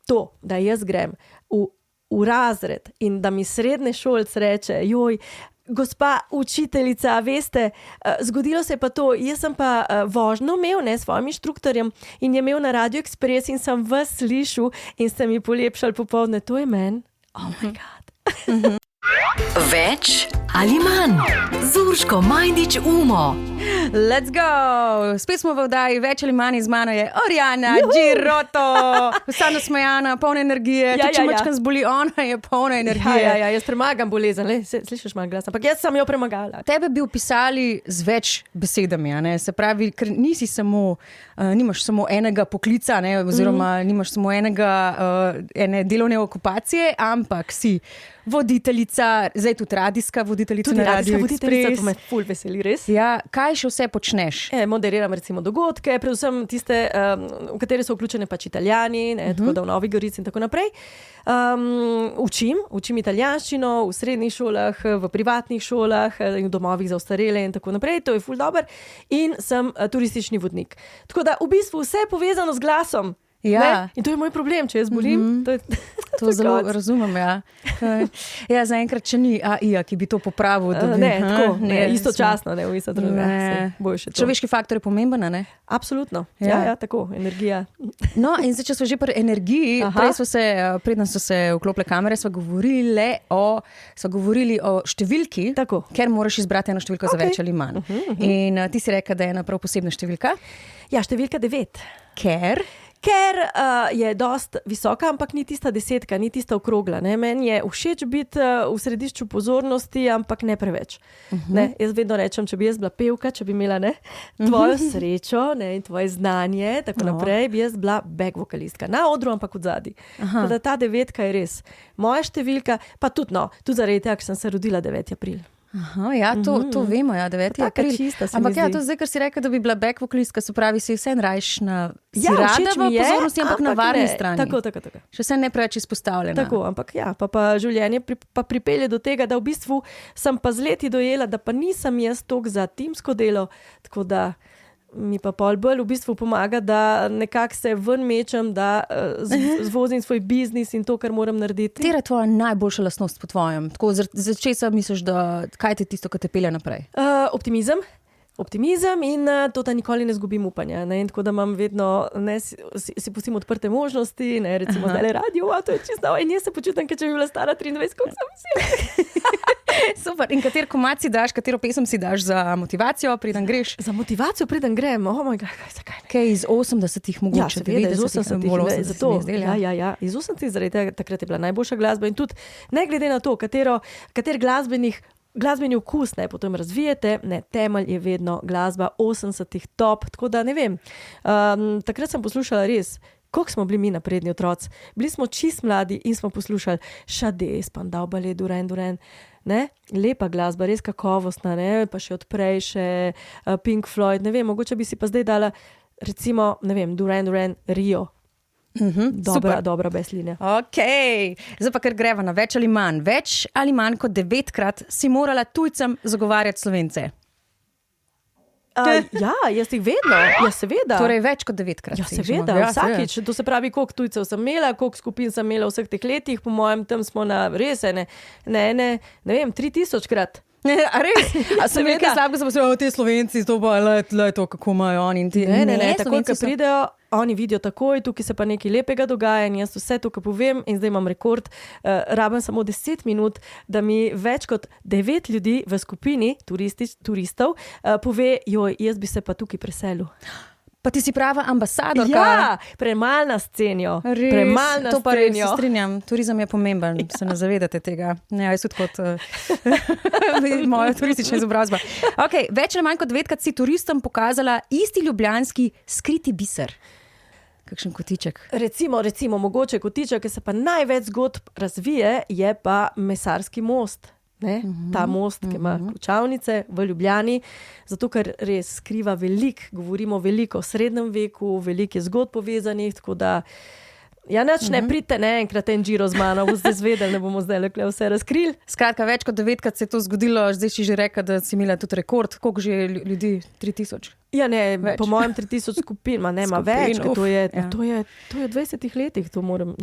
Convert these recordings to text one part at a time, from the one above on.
to, da jaz grem v razred in da mi srednje šolc reče, gospa učiteljica, veste, zgodilo se je pa to, jaz sem pa vožnjo imel, s svojim inštruktorjem in je imel na Radio Express in sem vas slišal in ste mi polepšali popoldne, to je meni. Oh my God. Več ali manj z Urško Majdič Umo. Let's go! Spet smo v oddaji Več ali manj, z mano je Orjana Giroto. Vsa nasmejana, polna energije. Če mačkam zboli, ona je polna energije. Ja, jaz premagam bolezen, slišiš manj glas, ampak jaz sem jo premagala. Tebe bi opisali z več besedami, se pravi, ker nisi samo, nimaš samo enega poklica, oziroma nimaš samo ene delovne okupacije, ampak si voditeljica, zdaj tudi radijska voditeljica na Radio Express. To me ful veseli, res. Ja, kaj še vse počneš? Moderiram recimo dogodke, predvsem tiste, v katere so vključene pač Italijani, tako da v Novi Gorici in tako naprej. Učim italijanščino v srednjih šolah, v privatnih šolah, v domovih za ostarele in tako naprej. To je ful dober. In sem turistični vodnik. Tako da v bistvu vse je povezano z glasom. Ja. In to je moj problem, če jaz bolim. To zelo razumem, Ja, zaenkrat, če ni AI, ki bi to popravil. Istočasno, v isto drugo. Človeški faktor je pomemben, ne? Absolutno. Ja, tako, energija. No, in zdaj, če smo že pri energiji, predno so se vklopile kamere, smo govorili o številki, tako. Ker moraš izbrati eno številko za več ali manj. In ti si rekla, da je ena prav posebna številka? Ja, številka 9. Ker je dost visoka, ampak ni tista 10, ni tista okrogla. Meni je všeč biti v središču pozornosti, ampak ne preveč. Jaz vedno rečem, če bi jaz bila pevka, če bi imela tvojo srečo in tvoje znanje, tako naprej, bi jaz bila back vokalistka. Na odru, ampak od zadaj. Da ta 9 je res moja številka, pa tudi zaradi tega, ker sem se rodila 9. april. To vemo, 9. april. Ampak to zdaj, ker si rekel, da bi bila back vokalistka, se pravi, si vse rajš na rada v pozornosti, ampak na varni strani. Tako. Še vse ne preveč izpostavljena. Tako, ampak pa življenje pa pripelje do tega, da v bistvu sem pa z leti dojela, da pa nisem jaz toliko za timsko delo, tako da mi pa pol bolj v bistvu pomaga, da nekako se ven mečem, da zvozim svoj biznis in to, kar moram narediti. Katera je tvoja najboljša lastnost po tvojem? Tako, za česa misliš, da kaj te tisto, kar te pelje naprej? Optimizem in to, da nikoli ne zgubim upanja. Tako da imam vedno, si pustim odprte možnosti, recimo zdaj radio, to je čisto, in jaz se počutim, če bi bila stara 23, koliko sem si. Super, in kater komad si daš, katero pesem si daš za motivacijo, preden greš? Za motivacijo, preden grem, zakaj ne? Kaj iz 80-ih mogoče? Seveda, iz 80-ih. Ja, iz 80-ih, zaradi tega takrat je bila najboljša glasba in tudi ne glede na to, kater glasbeni okus potem razvijete, temelj je vedno glasba 80-ih top, tako da ne vem. Takrat sem poslušala res, koliko smo bili mi napredni otroci. Bili smo čist mladi in smo poslušali Sade, Spandau Ballet, Duran. Lepa glasba, res kakovostna, pa še odprej še Pink Floyd, ne vem, mogoče bi si pa zdaj dala recimo, ne vem, Duran, Rio. Dobra beslinja. Zdaj pa ker greva na več ali manj. Več ali manj kot 9-krat si morala tujcem zagovarjati Slovence. Jaz jih vedno. Ja, seveda. Torej več kot 9-krat. Ja, seveda. Vsakič. To se pravi, koliko tujcev sem imela, koliko skupin sem imela vseh teh letih. Po mojem, tam smo na res ne vem, 3000-krat. A res? A sem nekaj slabega, sem pa te Slovenci, to pa to, kako imajo oni in ti. Ne, takoj, ko pridejo, oni vidijo takoj, tukaj se pa nekaj lepega dogaja in jaz vse to, kar povem, in zdaj imam rekord, rabim samo 10 minut, da mi več kot 9 ljudi v skupini turistov pove, jaz bi se pa tukaj preselil. Pa ti si prava ambasadorka. Ja, premalo nas cenijo. To pa res se strinjam. Turizem je pomemben, se ne zavedate tega. Jaz tudi kot moja turistična izobrazba. Več ali manj kot 9-krat si turistom pokazala isti ljubljanski skriti biser. Kakšen kotiček? Recimo, mogoče kotiček, ki se pa največ zgodb razvije, je pa Mesarski most. Ta most, ki ima ključavnice v Ljubljani, zato ker res skriva govorimo veliko o srednjem veku, veliko je zgodb povezanih, tako da ne pridite enkrat en Giro z mano, boste zvedeli, ne bomo zdaj vse razkrili. Skratka, več kot 9-krat se je to zgodilo, zdaj si že rekla, da si imela tudi rekord, koliko že ljudi? 3000? Ja, ne, po mojem 3000 skupin, ima več, to je v 20 letih, to moram.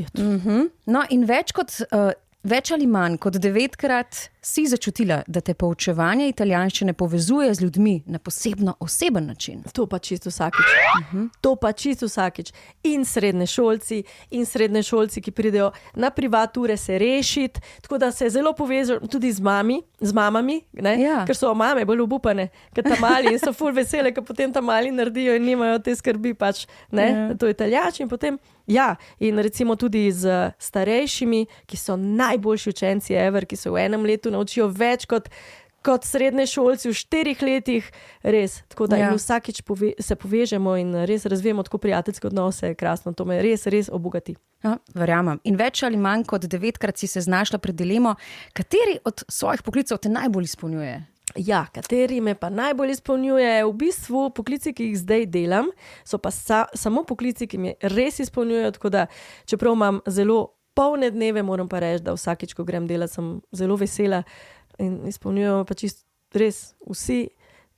No, in več ali manj kot 9-krat si začutila, da te poučevanje italijanščine povezuje z ljudmi na posebno oseben način. To pa čisto vsakič. In srednješolci, ki pridejo na privature se rešiti, tako da se zelo povežejo tudi z mamami, ker so mame bolj obupane, ker ta mali in so ful vesele, ker potem ta mali naredijo in nimajo te skrbi, to italijanščina in potem. Ja, in recimo tudi z starejšimi, ki so najboljši učenci ever, ki se v enem letu naučijo več kot srednješolci v 4 letih, res. Tako da vsakič se povežemo in res razvijemo tako prijateljske odnose, krasno, to me res obogati. Ja, verjamem. In več ali manj kot 9-krat si se znašla pred dilemo, kateri od svojih poklicev te najbolj izpolnjuje? Ja, kateri me pa najbolj izpolnjuje, v bistvu poklici, ki jih zdaj delam, so pa samo poklici, ki me res izpolnjujejo, tako da čeprav imam zelo polne dneve, moram pa reči, da vsakič, ko grem delat, sem zelo vesela in izpolnjujejo pa čisto res vsi.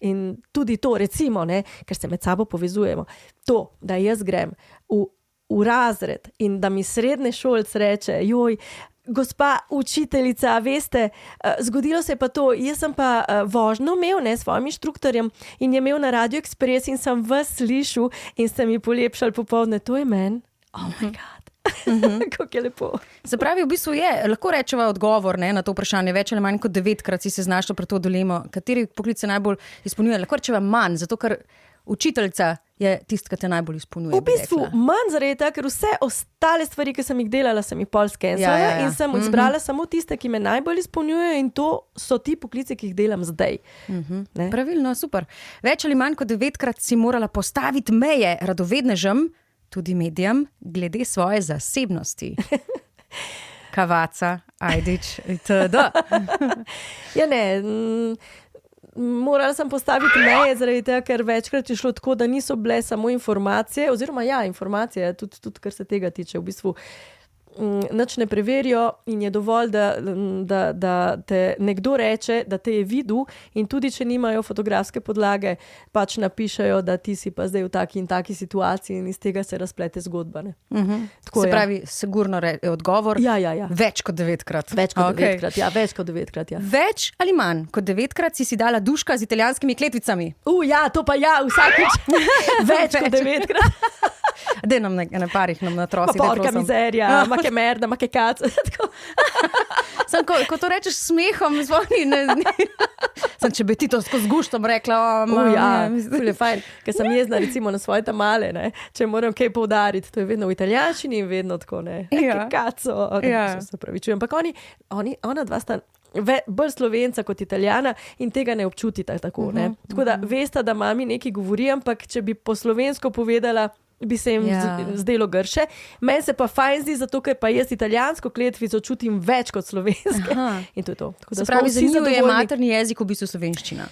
In tudi to, recimo, ker se med sabo povezujemo, to, da jaz grem v razred in da mi srednješolc reče, gospa učiteljica, veste, zgodilo se je pa to, jaz sem pa vožnjo imel s svojim inštruktorjem in je imel na Radio Express in sem vas slišal in ste mi polepšali popoldne, to je meni. Oh my God. Kako je lepo. Se pravi, v bistvu lahko rečeva odgovor na to vprašanje, več ali manj kot 9-krat si se znašla pred to dilemo, kateri poklic se najbolj izpolnjuje, lahko rečeva manj, zato ker učiteljica je tist, ki te najbolj izpolnjuje. V bistvu manj zaradi tega, ker vse ostale stvari, ki sem jih delala, sem jih pol skenirala in sem izbrala samo tiste, ki me najbolj izpolnjujejo in to so ti poklici, ki jih delam zdaj. Pravilno, super. Več ali manj kot 9-krat si morala postaviti meje radovednežem, tudi medijem, glede svoje zasebnosti. Kavaca, Ajdič, itd. Ja, ne, morala sem postaviti meje zaradi tega, ker večkrat je šlo tako, da niso bile samo informacije, oziroma informacije, tudi kar se tega tiče, v bistvu nič ne preverijo in je dovolj, da te nekdo reče, da te je videl in tudi, če nimajo fotografske podlage, pač napišajo, da ti si pa zdaj v taki in taki situaciji in iz tega se razplete zgodba. Tako, se pravi, sigurno je odgovor. Ja. Več kot 9-krat. Več kot 9-krat. Več ali manj kot 9-krat si dala duška z italijanskimi kletvicami. To pa vsakič. Več kot 9-krat. Dej nam na parih, nam na trosi. Porka mizerja, make merda, make kac. Sam, ko to rečeš s smehom, če bi ti to skozi guštom rekla. Je fajn, ker sem jezna recimo na svoje tamale, če moram kaj poudariti, to je vedno v italijanščini in vedno tako, kaco, se pravičujem. Ampak ona dva sta bolj Slovenca kot Italijana in tega ne občutita tako. Tako da veste, da mami nekaj govori, ampak če bi po slovensko povedala, bi se jim zdelo grše. Meni se pa fajn zdi, zato ker pa jaz italijansko kletvico čutim več kot slovenske. In to je to. Se pravi, zanimivo je materni jezik v bistvu slovenščina.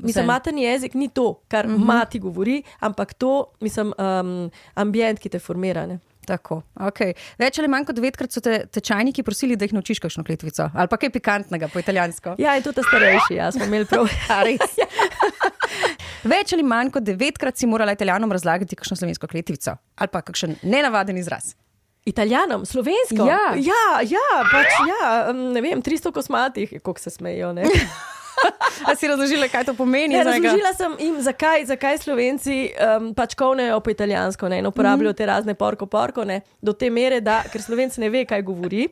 Mislim, materni jezik ni to, kar mati govori, ampak to, ambient, ki te formira. Tako, Več ali manj kot 9-krat so te tečajniki prosili, da jih naučiš kakšno kletvico. Ali pa kaj pikantnega po italijansko. Ja, in tudi starejši, smo imeli prav. Res. Več ali manj kot 9-krat si morala Italijanom razlagati kakšno slovensko kletvico. Ali pa kakšen nenavaden izraz. Italijanom? Slovensko? Ne vem, 300 kosmatih, koliko se smejo, A si razložila, kaj to pomeni? Razložila sem jim, zakaj Slovenci pač kovnejo po italijansko in uporabljajo te razne porko, do te mere, da ker Slovenci ne ve, kaj govori,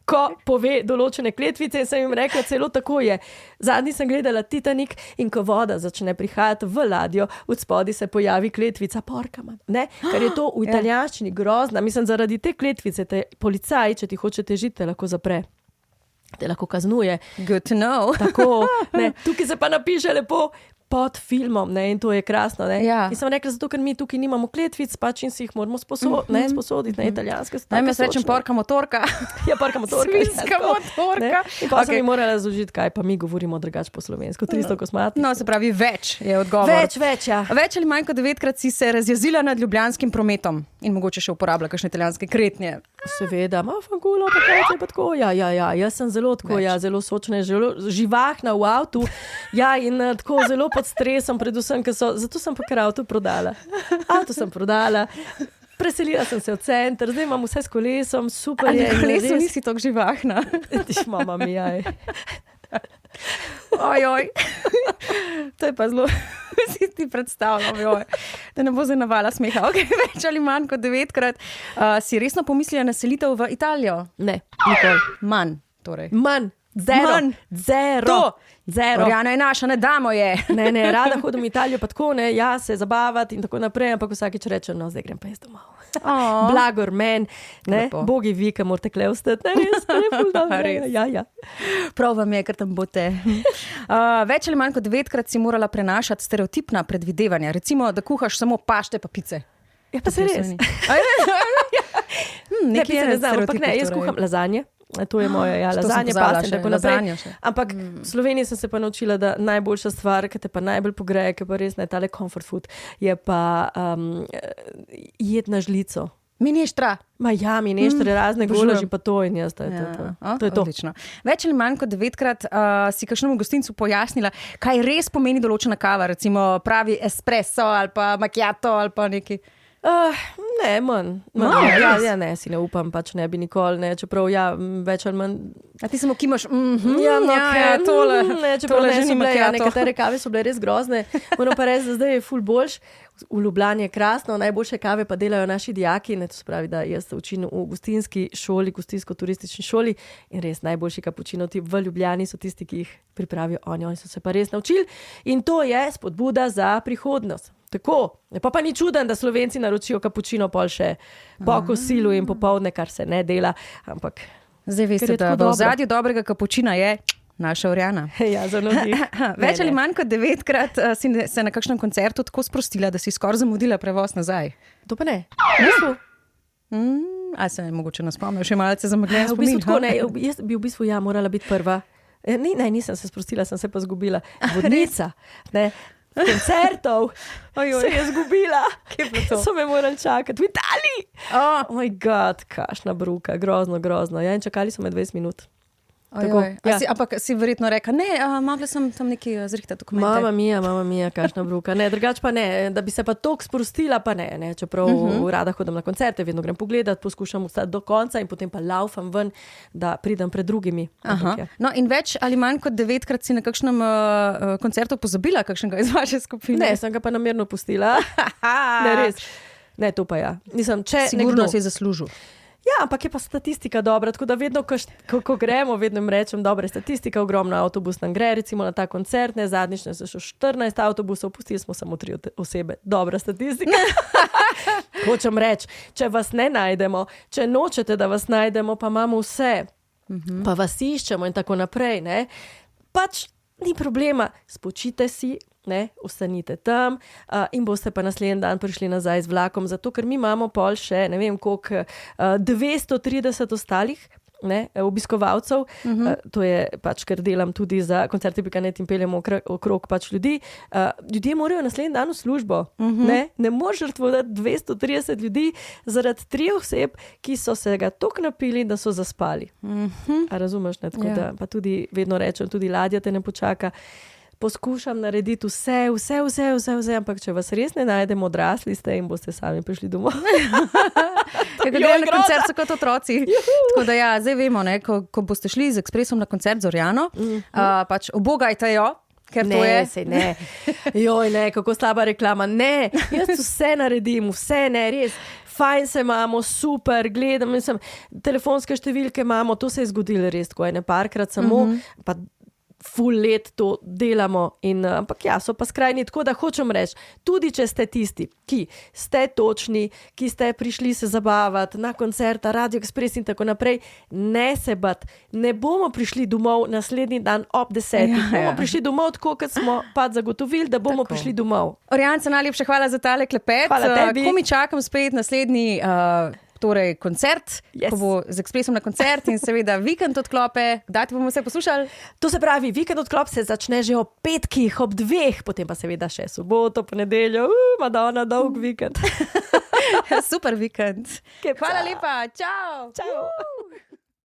ko pove določene kletvice in sem jim rekla, celo tako je. Zadnji sem gledala Titanik in ko voda začne prihajati v ladjo, od spodaj se pojavi kletvica porkama. Ker je to v italijanščini grozna. Mislim, zaradi te kletvice te policaj, če ti hoče težiti, te lahko zapre. Te lahko kaznuje. Good to know. Tako, tukaj se pa napiše lepo pod filmom, in to je krasno. In sem rekla, zato ker mi tukaj nimamo kletvic, pač in si jih moramo sposoditi na italijanske. Jaz rečem porka motorka. Porka motorka. Svinska motorka. In pa sem mi morala razložiti, kaj pa mi govorimo drugače po slovensko. 300 kosmatih. No, se pravi, več je odgovor. Več, ja. Več ali manj kot 9-krat si se razjezila nad ljubljanskim prometom in mogoče še uporabila kakšne italijanske kretnje. Seveda, ima fangulo, pa kaj pa tako. Ja, jaz sem zelo tako, zelo sočna, živahna v avtu. Ja, in tako zelo pod stresom, predvsem, zato sem pa kar avto prodala. Avto sem prodala. Preselila sem se v center, zdaj imam vse s kolesom, super je. Na kolesu nisi tako živahna. Mama mi, jaj. Ojoj. To je pa zelo, si ti predstavljam, da ne bo zdaj navala smeha. Okay, več ali manj kot 9-krat. Si resno pomislila na selitev v Italijo? Ne, nikoli. Manj, torej. Manj. Zero. Orjana je naša, ne damo je. Ne, rada hodim v Italijo, pa tako ne, se zabavati in tako naprej, ampak vsakič rečem, no, zdaj grem pa jaz domov. Blagor men, ne, bogi vi, ki morate kle ostati, ne, res. Ja. Prav vam je, ker tam bote. Več ali manj kot 9-krat si morala prenašati stereotipna predvidevanja, recimo, da kuhaš samo pašte pa pice. Ja, pa se res. Ne, pice ne znam, ampak ne, jaz kuham lazanje. To je moja lazanja, pasta in tako naprej. Ampak v Sloveniji sem se pa naučila, da najboljša stvar, ki te pa najbolj pogreje, ki pa res ne tale comfort food, je pa jed na žlico. Mineštra. Mineštre, razne golaži, pa to in jaz. To je to. Odlično. Več ali manj kot 9-krat si kakšnemu gostincu pojasnila, kaj res pomeni določena kava, recimo pravi espresso ali pa macchiato ali pa neki. Ne, manj. Ne, si ne upam, pač ne bi nikoli, ne, čeprav več ali manj. A ti samo kimaš, tole. Ne, čeprav ne so bile, nekatere kave so bile res grozne. Moram pa reči, da zdaj je ful boljš. V Ljubljani je krasno, najboljše kave pa delajo naši dijaki, ne, to se pravi, da jaz se učim v gostinski šoli, gostinsko-turistični šoli in res najboljši kapučino v Ljubljani so tisti, ki jih pripravijo oni so se pa res naučili in to je spodbuda za prihodnost. Tako, pa ni čuden, da Slovenci naročijo kapučino pol še po kosilu in popoldne, kar se ne dela, ampak zdaj veste, da v ozadju dobrega kapučina je naša Orjana. Ja, za mnogi. Več ali manj kot 9-krat si se na kakšnem koncertu tako sprostila, da si skoraj zamudila prevoz nazaj. To pa ne. A se mogoče nas spomnil, še malce zamegljen spomin. V bistvu tako ne, jaz bi v bistvu morala biti prva. Ne, nisem se sprostila, sem se pa zgubila. Vodnica, ne. Koncertov se je zgubila. So me morali čakati v Italiji. Oh moj god, kašna bruka, grozno. Ja, in čakali so me 20 minut. Ampak si verjetno reka, ne, mogla sem tam neki zrihtati dokumente. Mama mia, kašna bruka. Ne, drugač pa ne, da bi se pa toliko sprostila, pa ne. Čeprav rada hodim na koncerte, vedno grem pogledat, poskušam ostati do konca in potem pa laufam ven, da pridem pred drugimi. No in več ali manj kot 9-krat si na kakšnem koncertu pozabila kakšnega iz vaše skupine? Ne, sem ga pa namerno pustila. Ne, res. Ne, to pa ja. Sigurno si zaslužil. Ja, ampak je pa statistika dobra, tako da vedno, ko gremo, vedno jim rečem, dobra statistika, ogromno avtobus nam gre, recimo na ta koncert, ne, zadnjič ne so še 14 avtobusov, pustili smo samo 3 osebe. Dobra statistika. Hočem reči, če vas ne najdemo, če nočete, da vas najdemo, pa imamo vse, pa vas iščemo in tako naprej, ne, pač ni problema, spočite si, ne, ostanite tam in boste pa naslednji dan prišli nazaj z vlakom, zato ker mi imamo pol še, ne vem koliko, 230 ostalih, ne, obiskovalcev, to je pač, ker delam tudi za Koncerti.net in peljemo okrog pač ljudi. Ljudje morajo naslednji dan v službo, ne moreš žrtvovati 230 ljudi zaradi 3 oseb, ki so se ga toliko napili, da so zaspali. A razumeš, ne, tako da pa tudi vedno rečem, tudi ladja te ne počaka. Poskušam narediti vse, ampak če vas res ne najdemo, odrasli ste in boste sami prišli domov. Kako grejo na koncert, so kot otroci. Tako da ja, zdaj vemo, ne, ko boste šli z ekspresom na koncert z Orjano, pač obogajte jo, ker to je. Sej ne. Joj, ne, kako slaba reklama. Ne, jaz vse naredim, vse ne, res. Fajn se imamo, super, gledam, mislim, telefonske številke imamo, to se je zgodilo res, ko je ne parkrat samo, pa ful let to delamo, ampak ja, so pa skrajni, tako da hočem reči, tudi če ste tisti, ki ste točni, ki ste prišli se zabavati na koncerta, Radio Express in tako naprej, ne se bat, ne bomo prišli domov naslednji dan ob 10. Bomo prišli domov tako, kot smo pa zagotovili, da bomo prišli domov. Orjanca, najlepša hvala za tale klepet. Hvala tebi. Ko mi čakam spet naslednji torej koncert, ko bo z ekspresom na koncert in seveda vikend odklope. Kdaj te bomo vse poslušali? To se pravi, vikend odklop se začne že ob petkih, ob 2, potem pa seveda še soboto, ponedeljo, Madonna, dolg vikend. Super vikend. Kepca. Hvala lepa, čau! Čau.